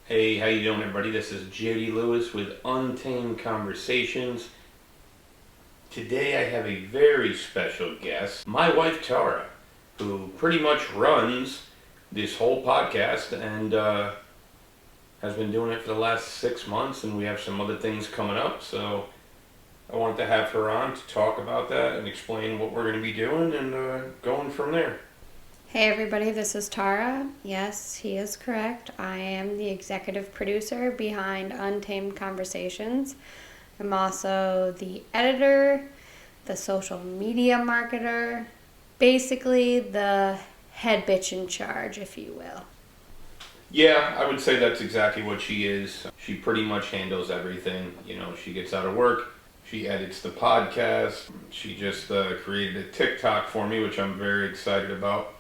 Hey, how you doing, everybody? This is JD Lewis with Untamed Conversations. Today I have a very special guest, my wife Tara, who pretty much runs this whole podcast and has been doing it for the last 6 months, and we have some other things coming up, so I wanted to have her on to talk about that and explain what we're going to be doing and going from there. Hey everybody, this is Tara. Yes, he is correct. I am the executive producer behind Untamed Conversations. I'm also the editor, the social media marketer, basically the head bitch in charge, if you will. Yeah, I would say that's exactly what she is. She pretty much handles everything. You know, she gets out of work, she edits the podcast, she just created a TikTok for me, which I'm very excited about.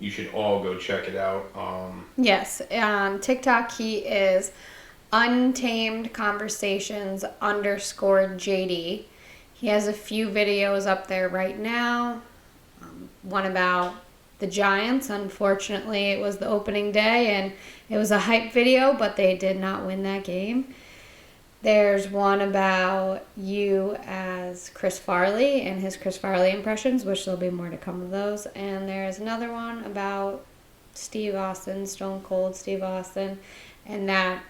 You should all go check it out. Yes, on TikTok he is Untamed Conversations _JD. He has a few videos up there right now. One about the Giants. Unfortunately, it was the opening day and it was a hype video, but they did not win that game. There's one about you as Chris Farley and his Chris Farley impressions, which there'll be more to come of those. And there's another one about Steve Austin, Stone Cold Steve Austin, and that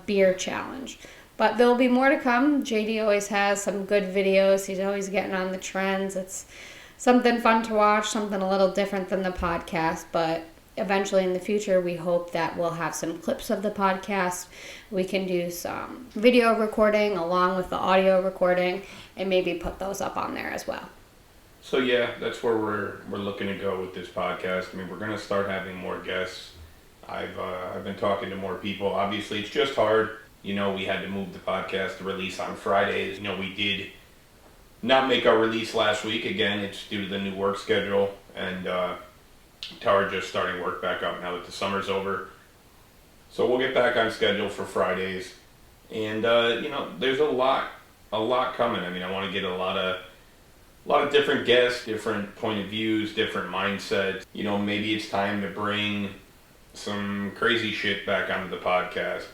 beer challenge. But there'll be more to come. JD always has some good videos. He's always getting on the trends. It's something fun to watch, something a little different than the podcast, but eventually in the future, we hope that we'll have some clips of the podcast. We can do some video recording along with the audio recording and maybe put those up on there as well. So yeah, that's where we're looking to go with this podcast. I mean, we're going to start having more guests. I've been talking to more people. Obviously, it's just hard. You know, we had to move the podcast to release on Fridays. You know, we did not make our release last week. Again, it's due to the new work schedule, and Tara just starting work back up now that the summer's over. So we'll get back on schedule for Fridays. And, you know, there's a lot coming. I mean, I want to get a lot of different guests, different point of views, different mindsets. You know, maybe it's time to bring some crazy shit back onto the podcast.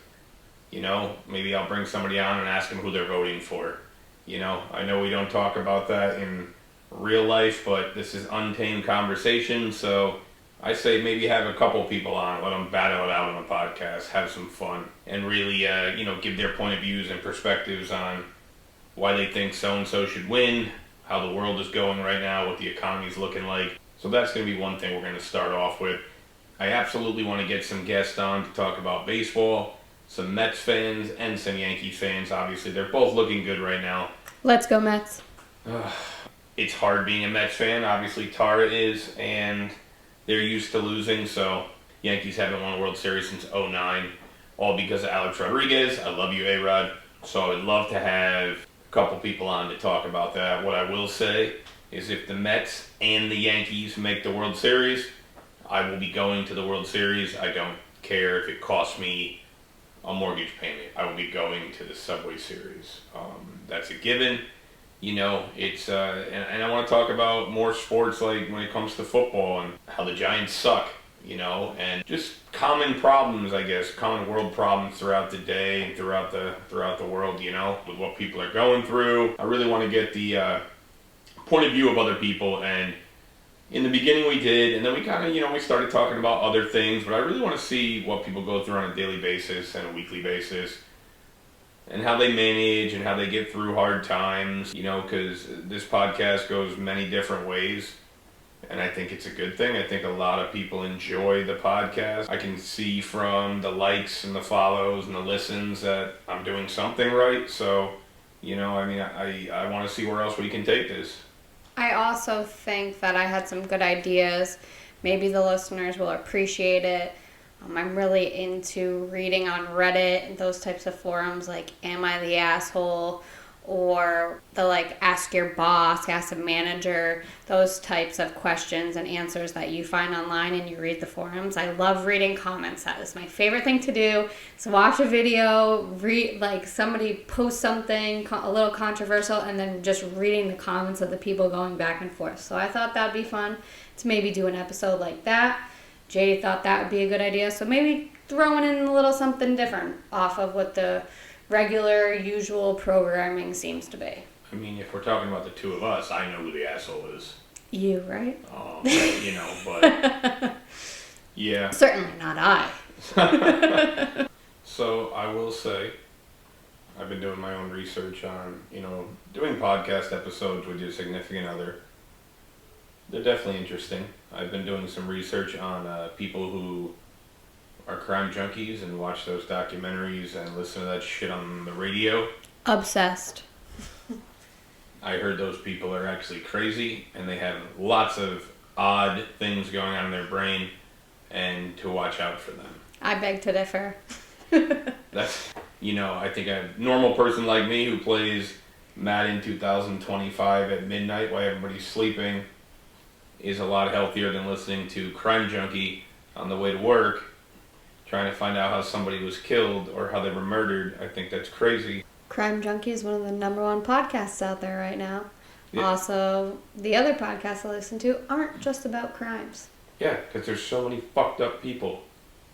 You know, maybe I'll bring somebody on and ask them who they're voting for. You know, I know we don't talk about that in real life, but this is Untamed Conversation, so I say maybe have a couple people on, let them battle it out on the podcast, have some fun, and really, you know, give their point of views and perspectives on why they think so-and-so should win, how the world is going right now, what the economy's looking like. So that's going to be one thing we're going to start off with. I absolutely want to get some guests on to talk about baseball, some Mets fans and some Yankees fans. Obviously, they're both looking good right now. Let's go Mets. It's hard being a Mets fan. Obviously, Tara is, and they're used to losing, so Yankees haven't won a World Series since 2009, all because of Alex Rodriguez. I love you, A-Rod. So I would love to have a couple people on to talk about that. What I will say is if the Mets and the Yankees make the World Series, I will be going to the World Series. I don't care if it costs me a mortgage payment. I will be going to the Subway Series. That's a given. You know, it's and I want to talk about more sports, like when it comes to football and how the Giants suck, you know, and just common problems, I guess, common world problems throughout the day and throughout the world, you know, with what people are going through. I really want to get the point of view of other people, and in the beginning we did, and then we kind of, you know, we started talking about other things, but I really want to see what people go through on a daily basis and a weekly basis, and how they manage and how they get through hard times, you know, because this podcast goes many different ways, and I think it's a good thing. I think a lot of people enjoy the podcast. I can see from the likes and the follows and the listens that I'm doing something right, so, you know, I mean, I want to see where else we can take this. I also think that I had some good ideas. Maybe the listeners will appreciate it. I'm really into reading on Reddit and those types of forums like Am I the Asshole? Or the like ask your boss, ask a manager, those types of questions and answers that you find online and you read the forums. I love reading comments. That is my favorite thing to do. So watch a video, read like somebody post something a little controversial, and then just reading the comments of the people going back and forth. So I thought that'd be fun to maybe do an episode like that. Jay thought that would be a good idea. So maybe throwing in a little something different off of what the regular, usual programming seems to be. I mean, if we're talking about the two of us, I know who the asshole is. You, right? But yeah. Certainly not I. So I will say, I've been doing my own research on, doing podcast episodes with your significant other. They're definitely interesting. I've been doing some research on people who are crime junkies and watch those documentaries and listen to that shit on the radio. Obsessed. I heard those people are actually crazy and they have lots of odd things going on in their brain and to watch out for them. I beg to differ. That's, I think a normal person like me who plays Madden 2025 at midnight while everybody's sleeping is a lot healthier than listening to Crime Junkie on the way to work, trying to find out how somebody was killed or how they were murdered. I think that's crazy. Crime Junkie is one of the #1 podcasts out there right now. Yeah. Also, the other podcasts I listen to aren't just about crimes. Yeah, because there's so many fucked up people.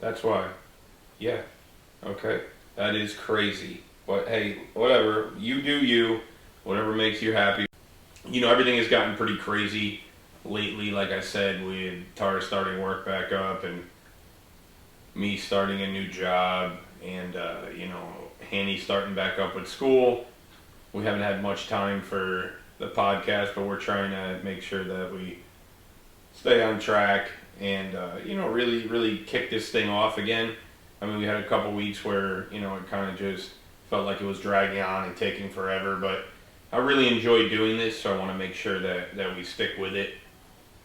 That's why. Yeah. Okay. That is crazy. But hey, whatever. You do you. Whatever makes you happy. Everything has gotten pretty crazy lately, like I said, with Tara starting work back up and me starting a new job and, Hanny starting back up with school. We haven't had much time for the podcast, but we're trying to make sure that we stay on track and, really, really kick this thing off again. I mean, we had a couple weeks where, it kind of just felt like it was dragging on and taking forever, but I really enjoy doing this, so I want to make sure that we stick with it.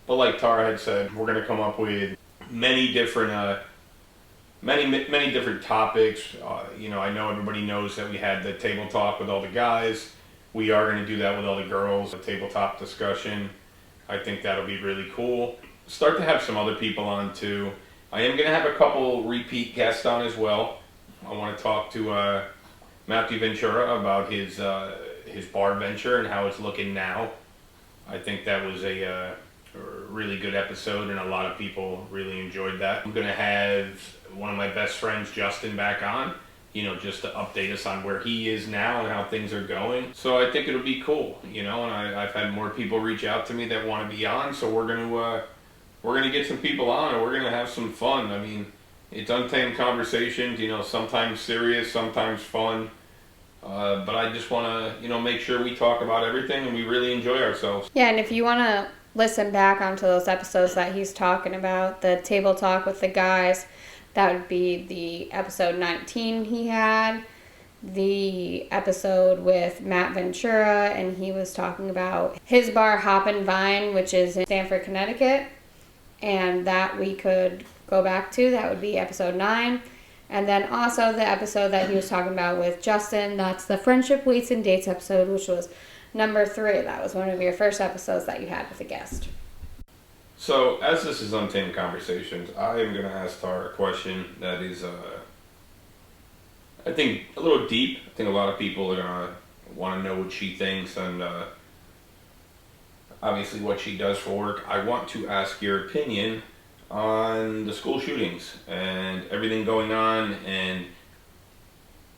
But like Tara had said, we're going to come up with many different many different topics. I know everybody knows that we had the table talk with all the guys. We are going to do that with all the girls, a tabletop discussion. I think that'll be really cool. Start to have some other people on too. I am going to have a couple repeat guests on as well. I want to talk to Matthew Ventura about his bar venture and how it's looking now. I think that was a really good episode and a lot of people really enjoyed that. I'm going to have one of my best friends, Justin, back on, just to update us on where he is now and how things are going. So I think it'll be cool, and I've had more people reach out to me that want to be on, so we're going to get some people on and we're going to have some fun. I mean, it's Untamed Conversations, sometimes serious, sometimes fun. But I just want to, make sure we talk about everything and we really enjoy ourselves. Yeah, and if you want to listen back onto those episodes that he's talking about, the table talk with the guys, that would be the episode 19 he had, the episode with Matt Ventura, and he was talking about his bar Hop and Vine, which is in Stamford, Connecticut, and that we could go back to. That would be episode 9. And then also the episode that he was talking about with Justin, that's the Friendship Weights and Dates episode, which was number 3. That was one of your first episodes that you had with a guest. So, as this is Untamed Conversations, I am going to ask Tara a question that is, I think, a little deep. I think a lot of people are going to want to know what she thinks and obviously what she does for work. I want to ask your opinion on the school shootings and everything going on and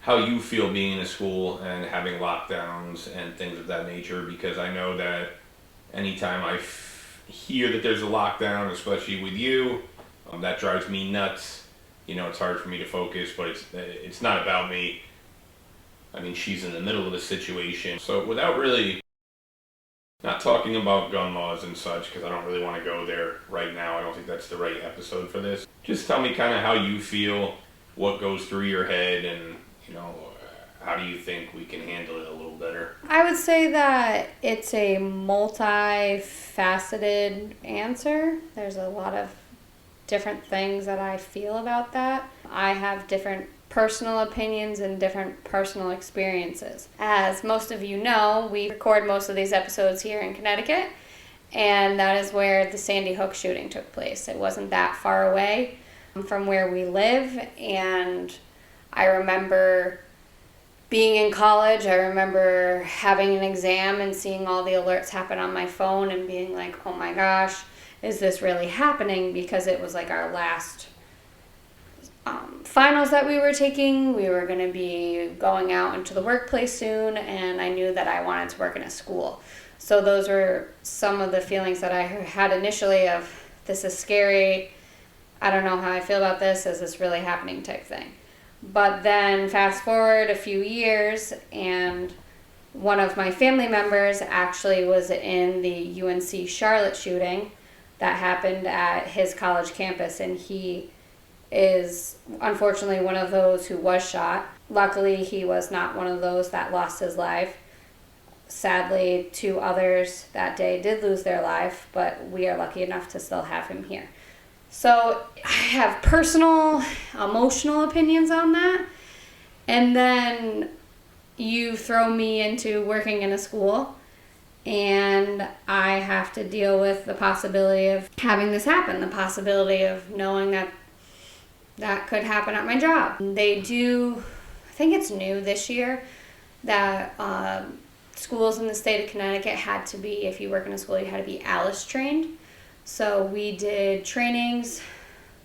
how you feel being in a school and having lockdowns and things of that nature, because I know that anytime I hear that there's a lockdown, especially with you, that drives me nuts. It's hard for me to focus, but it's not about me. I mean, she's in the middle of the situation. So without really not talking about gun laws and such, because I don't really want to go there right now. I don't think that's the right episode for this. Just tell me kind of how you feel, what goes through your head, and, how do you think we can handle it a little better? I would say that it's a multifaceted answer. There's a lot of different things that I feel about that. I have different personal opinions and different personal experiences. As most of you know, we record most of these episodes here in Connecticut, and that is where the Sandy Hook shooting took place. It wasn't that far away from where we live, and I remember being in college. I remember having an exam and seeing all the alerts happen on my phone and being like, oh my gosh, is this really happening? Because it was like our last finals that we were taking. We were going to be going out into the workplace soon, and I knew that I wanted to work in a school. So those were some of the feelings that I had initially of, this is scary, I don't know how I feel about this, is this really happening type thing. But then fast forward a few years, and one of my family members actually was in the UNC Charlotte shooting that happened at his college campus, and he is unfortunately one of those who was shot. Luckily, he was not one of those that lost his life. Sadly, 2 others that day did lose their life, but we are lucky enough to still have him here. So I have personal, emotional opinions on that. And then you throw me into working in a school, and I have to deal with the possibility of having this happen, the possibility of knowing that that could happen at my job. They do, I think it's new this year, that schools in the state of Connecticut had to be, if you work in a school, you had to be ALICE trained. So we did trainings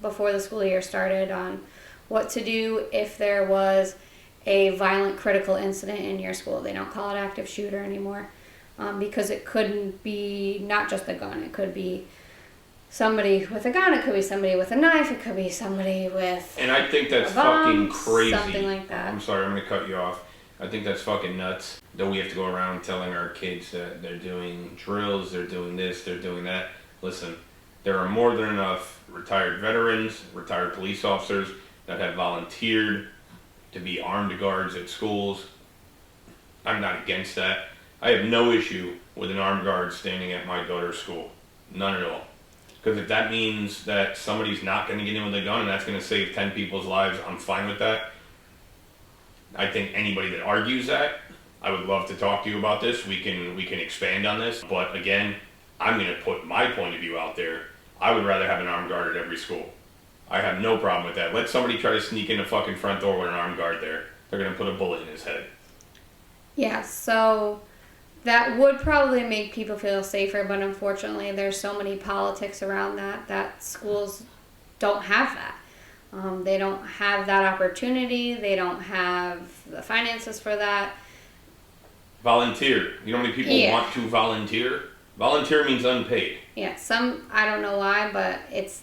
before the school year started on what to do if there was a violent critical incident in your school. They don't call it active shooter anymore, because it couldn't be not just a gun. It could be somebody with a gun, it could be somebody with a knife, it could be somebody with And I think that's a bomb, fucking crazy. something like that. I'm sorry, I'm going to cut you off. I think that's fucking nuts that we have to go around telling our kids that they're doing drills, they're doing this, they're doing that. Listen, there are more than enough retired veterans, retired police officers that have volunteered to be armed guards at schools. I'm not against that. I have no issue with an armed guard standing at my daughter's school. None at all. Because if that means that somebody's not going to get in with a gun and that's going to save 10 people's lives, I'm fine with that. I think anybody that argues that, I would love to talk to you about this. We can expand on this. But again, I'm going to put my point of view out there. I would rather have an armed guard at every school. I have no problem with that. Let somebody try to sneak in the fucking front door with an armed guard there. They're going to put a bullet in his head. Yeah, so that would probably make people feel safer, but unfortunately there's so many politics around that schools don't have that. They don't have that opportunity. They don't have the finances for that. Volunteer. You know how many people want to volunteer? Volunteer means unpaid. Yeah, I don't know why, but it's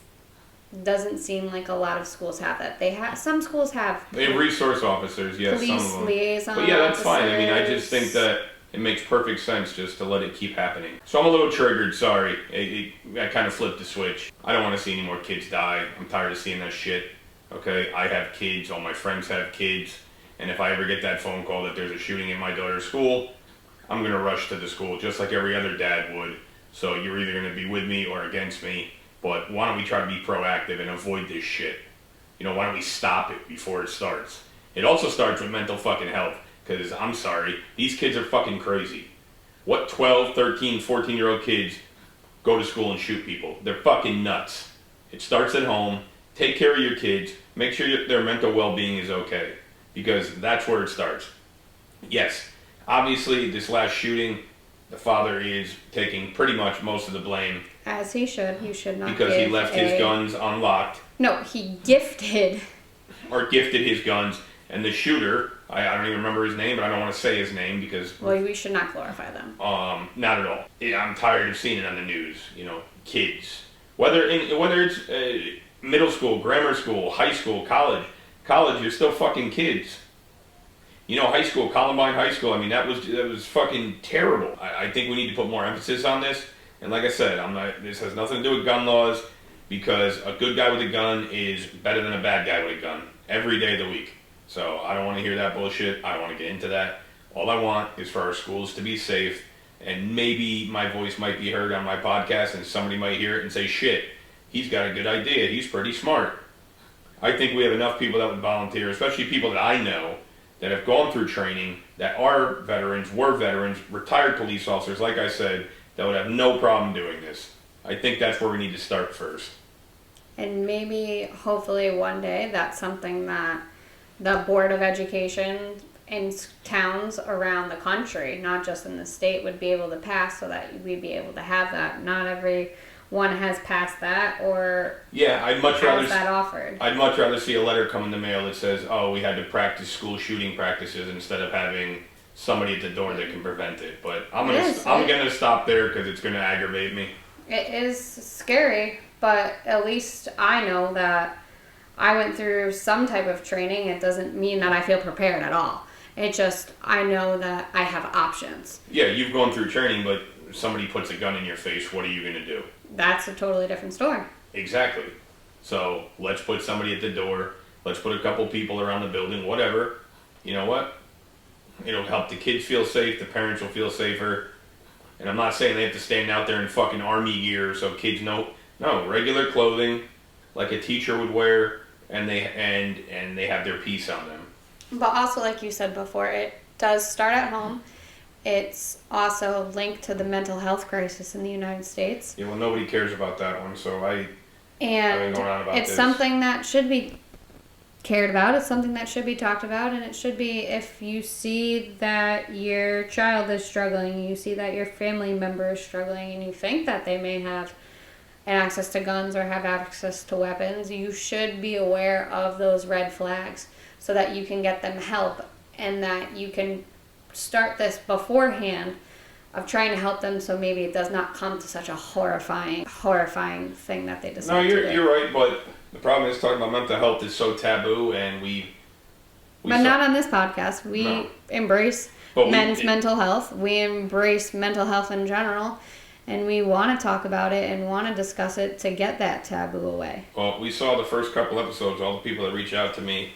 doesn't seem like a lot of schools have that. Some schools have. They have resource officers, yes, police some of them. liaison But yeah, that's fine. I mean, I officers. just think that it makes perfect sense just to let it keep happening. So I'm a little triggered, sorry. I kind of flipped the switch. I don't want to see any more kids die. I'm tired of seeing that shit. Okay, I have kids, all my friends have kids, and if I ever get that phone call that there's a shooting in my daughter's school, I'm going to rush to the school just like every other dad would. So you're either going to be with me or against me, but why don't we try to be proactive and avoid this shit? You know, why don't we stop it before it starts? It also starts with mental fucking health, because I'm sorry, these kids are fucking crazy. What 12, 13, 14-year-old kids go to school and shoot people? They're fucking nuts. It starts at home. Take care of your kids. Make sure their mental well-being is okay, because that's where it starts. Yes, obviously this last shooting, the father is taking pretty much most of the blame. As he should. You should not because he left his guns unlocked. No, he gifted. Or gifted his guns. And the shooter, I don't even remember his name, but I don't want to say his name because... Well, we should not glorify them. Not at all. I'm tired of seeing it on the news. You know, kids. Whether it's middle school, grammar school, high school, college, you're still fucking kids. You know, high school, Columbine High School, I mean, that was fucking terrible. I think we need to put more emphasis on this. And like I said, this has nothing to do with gun laws, because a good guy with a gun is better than a bad guy with a gun every day of the week. So I don't want to hear that bullshit. I don't want to get into that. All I want is for our schools to be safe, and maybe my voice might be heard on my podcast and somebody might hear it and say, shit, he's got a good idea. He's pretty smart. I think we have enough people that would volunteer, especially people that I know that have gone through training, that are veterans, were veterans, retired police officers, like I said, that would have no problem doing this. I think that's where we need to start first. And maybe, hopefully one day, that's something that the Board of Education in towns around the country, not just in the state, would be able to pass, so that we'd be able to have that. Not every one has passed that, or Yeah, how is that offered? I'd much rather see a letter come in the mail that says, "Oh, we had to practice school shooting practices," instead of having somebody at the door that can prevent it. But I'm gonna stop there because it's gonna aggravate me. It is scary, but at least I know that I went through some type of training. It doesn't mean that I feel prepared at all. It just, I know that I have options. Yeah, you've gone through training, but if somebody puts a gun in your face, what are you gonna do? That's a totally different story. Exactly. So let's put somebody at the door. Let's put a couple people around the building, whatever. You know what? It'll help the kids feel safe. The parents will feel safer. And I'm not saying they have to stand out there in fucking army gear so kids know. No, regular clothing, like a teacher would wear, and they have their piece on them. But also, like you said before, it does start at home. It's also linked to the mental health crisis in the United States. Yeah, well, nobody cares about that one, so I've been And going on about it's this. something that should be cared about. It's something that should be talked about, and it should be, if you see that your child is struggling, you see that your family member is struggling, and you think that they may have access to guns or have access to weapons, you should be aware of those red flags so that you can get them help, and that you can start this beforehand of trying to help them, so maybe it does not come to such a horrifying thing that they decide to do. No, you're right, but the problem is talking about mental health is so taboo, and but not on this podcast. We embrace men's mental health. We embrace mental health in general, and we want to talk about it and want to discuss it to get that taboo away. Well, we saw the first couple episodes, all the people that reached out to me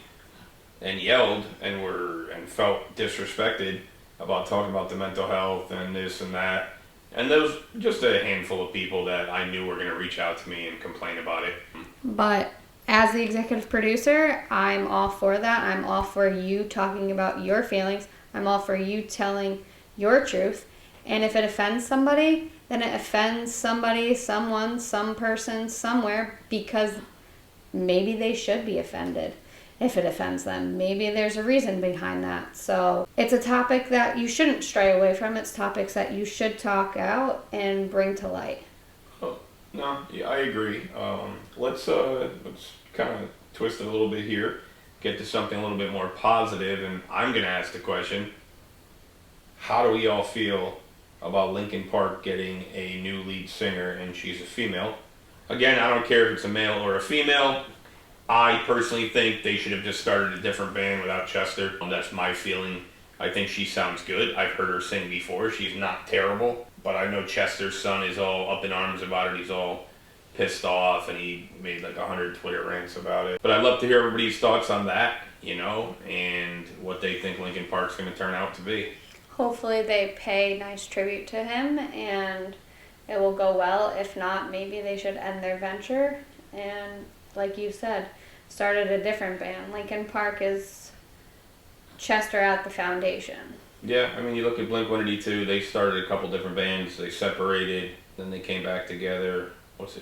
and yelled and felt disrespected about talking about the mental health and this and that. And there was just a handful of people that I knew were going to reach out to me and complain about it. But as the executive producer, I'm all for that. I'm all for you talking about your feelings. I'm all for you telling your truth. And if it offends somebody, then it offends somebody, someone, some person, somewhere, because maybe they should be offended. If it offends them, maybe there's a reason behind that. So it's a topic that you shouldn't stray away from. It's topics that you should talk out and bring to light. Oh, no, yeah, I agree. Let's kind of twist it a little bit here, get to something a little bit more positive, and I'm going to ask the question, how do we all feel about Linkin Park getting a new lead singer, and she's a female? Again, I don't care if it's a male or a female. I personally think they should have just started a different band without Chester. That's my feeling. I think she sounds good. I've heard her sing before. She's not terrible. But I know Chester's son is all up in arms about it. He's all pissed off, and he made like 100 Twitter rants about it. But I'd love to hear everybody's thoughts on that, and what they think Linkin Park's going to turn out to be. Hopefully they pay nice tribute to him, and it will go well. If not, maybe they should end their venture and, like you said, started a different band. Linkin Park is Chester at the foundation. Yeah, I mean, you look at Blink-182, they started a couple different bands, they separated, then they came back together. It was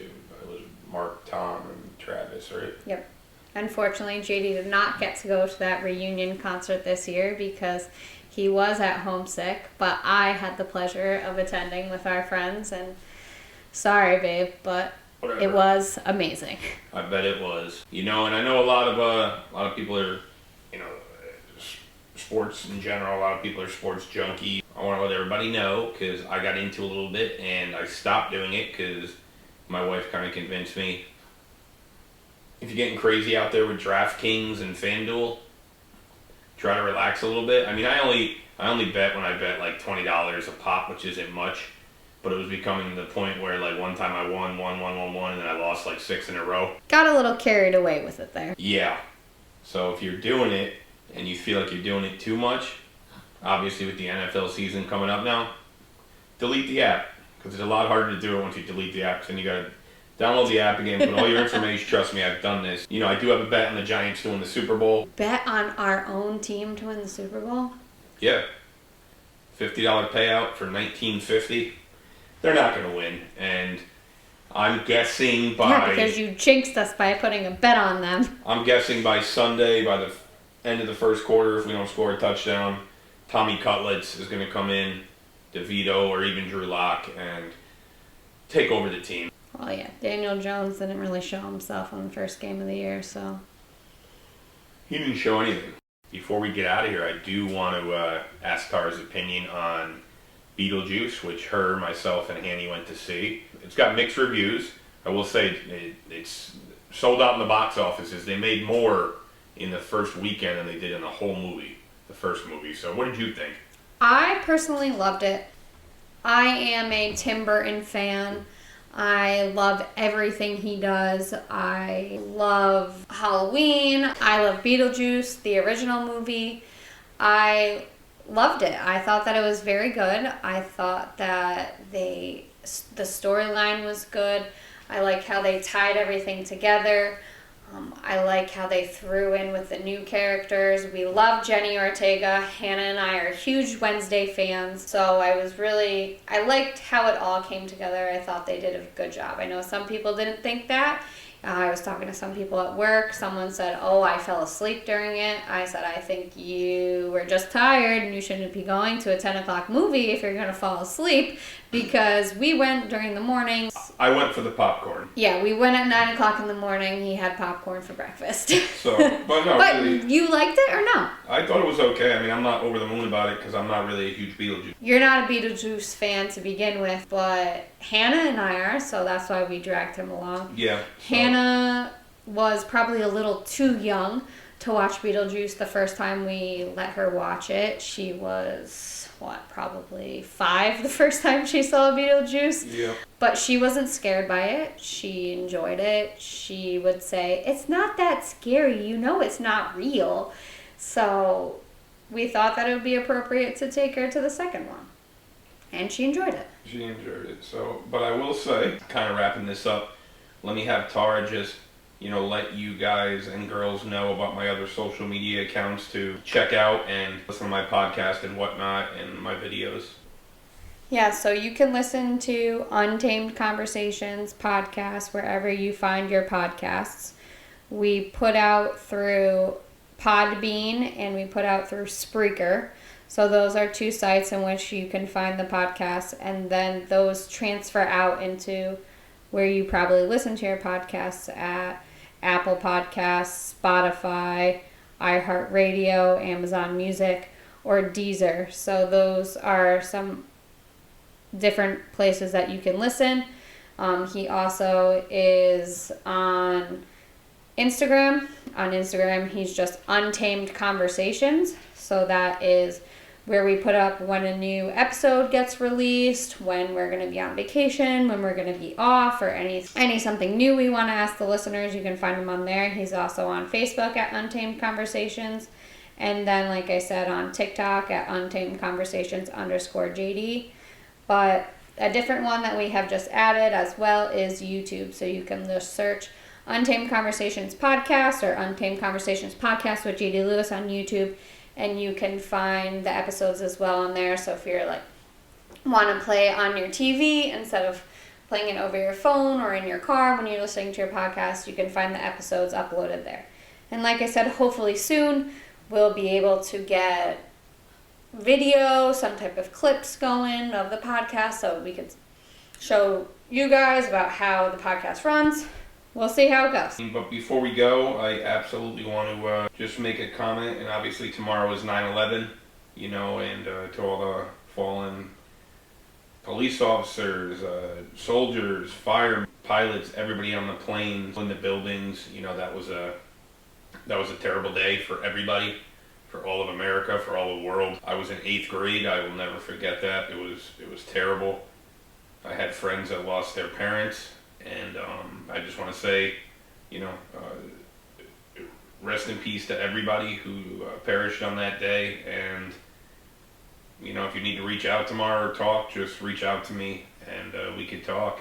Mark, Tom, and Travis, right? Yep. Unfortunately, JD did not get to go to that reunion concert this year because he was at home sick, but I had the pleasure of attending with our friends, and sorry, babe, but whatever. It was amazing. I bet it was. And I know a lot of people are, sports in general. A lot of people are sports junkies. I want to let everybody know because I got into a little bit and I stopped doing it because my wife kind of convinced me. If you're getting crazy out there with DraftKings and FanDuel, try to relax a little bit. I mean, I only bet when I bet like $20 a pop, which isn't much. But it was becoming the point where, like, one time I won, and then I lost, like, 6 in a row. Got a little carried away with it there. Yeah. So if you're doing it, and you feel like you're doing it too much, obviously with the NFL season coming up now, delete the app. Because it's a lot harder to do it once you delete the app. So then you got to download the app again, put all your information. Trust me, I've done this. I do have a bet on the Giants to win the Super Bowl. Bet on our own team to win the Super Bowl? Yeah. $50 payout for $19.50. They're not going to win, and I'm guessing by... Yeah, because you jinxed us by putting a bet on them. I'm guessing by Sunday, by the end of the first quarter, if we don't score a touchdown, Tommy Cutlets is going to come in, DeVito, or even Drew Lock, and take over the team. Well, yeah, Daniel Jones didn't really show himself on the first game of the year, so. He didn't show anything. Before we get out of here, I do want to ask Tara's opinion on Beetlejuice, which her, myself, and Hanny went to see. It's got mixed reviews. I will say it's sold out in the box offices. They made more in the first weekend than they did in the whole movie, the first movie. So what did you think? I personally loved it. I am a Tim Burton fan. I love everything he does. I love Halloween. I love Beetlejuice, the original movie. I loved it. I thought that it was very good. I thought that the storyline was good. I like how they tied everything together. I like how they threw in with the new characters. We love Jenny Ortega. Hannah and I are huge Wednesday fans. So I liked how it all came together. I thought they did a good job. I know some people didn't think that. I was talking to some people at work. Someone said, oh, I fell asleep during it. I said, I think you were just tired and you shouldn't be going to a 10 o'clock movie if you're going to fall asleep, because we went during the morning. I went for the popcorn. Yeah, we went at 9 o'clock in the morning. He had popcorn for breakfast. So, but no. But really, you liked it or no? I thought it was okay. I mean, I'm not over the moon about it because I'm not really a huge Beetlejuice. You're not a Beetlejuice fan to begin with, but Hannah and I are, so that's why we dragged him along. Yeah. So. Hannah was probably a little too young to watch Beetlejuice the first time we let her watch it. She was, probably 5 the first time she saw Beetlejuice. Yeah. But she wasn't scared by it. She enjoyed it. She would say, it's not that scary. You know it's not real. So we thought that it would be appropriate to take her to the second one. And she enjoyed it. She enjoyed it. So, but I will say, kind of wrapping this up, let me have Tara just, let you guys and girls know about my other social media accounts to check out and listen to my podcast and whatnot and my videos. Yeah, so you can listen to Untamed Conversations podcast wherever you find your podcasts. We put out through Podbean and we put out through Spreaker. So those are 2 sites in which you can find the podcast, and then those transfer out into where you probably listen to your podcasts at Apple Podcasts, Spotify, iHeartRadio, Amazon Music, or Deezer. So those are some different places that you can listen. He also is on Instagram. On Instagram, he's just Untamed Conversations. So that is where we put up when a new episode gets released, when we're going to be on vacation, when we're going to be off, or any something new we want to ask the listeners. You can find him on there. He's also on Facebook at Untamed Conversations. And then, like I said, on TikTok at Untamed Conversations _JD. But a different one that we have just added as well is YouTube. So you can just search Untamed Conversations Podcast or Untamed Conversations Podcast with JD Lewis on YouTube. And you can find the episodes as well on there. So if you're want to play on your TV instead of playing it over your phone or in your car when you're listening to your podcast, you can find the episodes uploaded there. And like I said, hopefully soon we'll be able to get video, some type of clips going of the podcast so we can show you guys about how the podcast runs. We'll see how it goes. But before we go, I absolutely want to just make a comment. And obviously tomorrow is 9/11, and to all the fallen police officers, soldiers, fire pilots, everybody on the planes, in the buildings. That was a terrible day for everybody, for all of America, for all the world. I was in 8th grade. I will never forget that. It was terrible. I had friends that lost their parents. And I just want to say, rest in peace to everybody who perished on that day. And, if you need to reach out tomorrow or talk, just reach out to me and we could talk.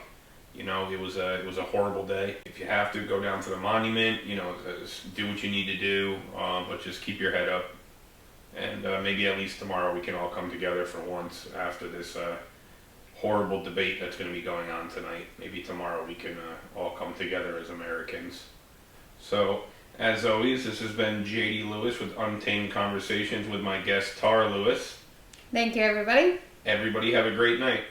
It was a horrible day. If you have to, go down to the monument, do what you need to do, but just keep your head up. And maybe at least tomorrow we can all come together for once after this horrible debate that's going to be going on tonight. Maybe tomorrow we can all come together as Americans. So, as always, this has been JD Lewis with Untamed Conversations with my guest Tara Lewis. Thank you, everybody. Everybody have a great night.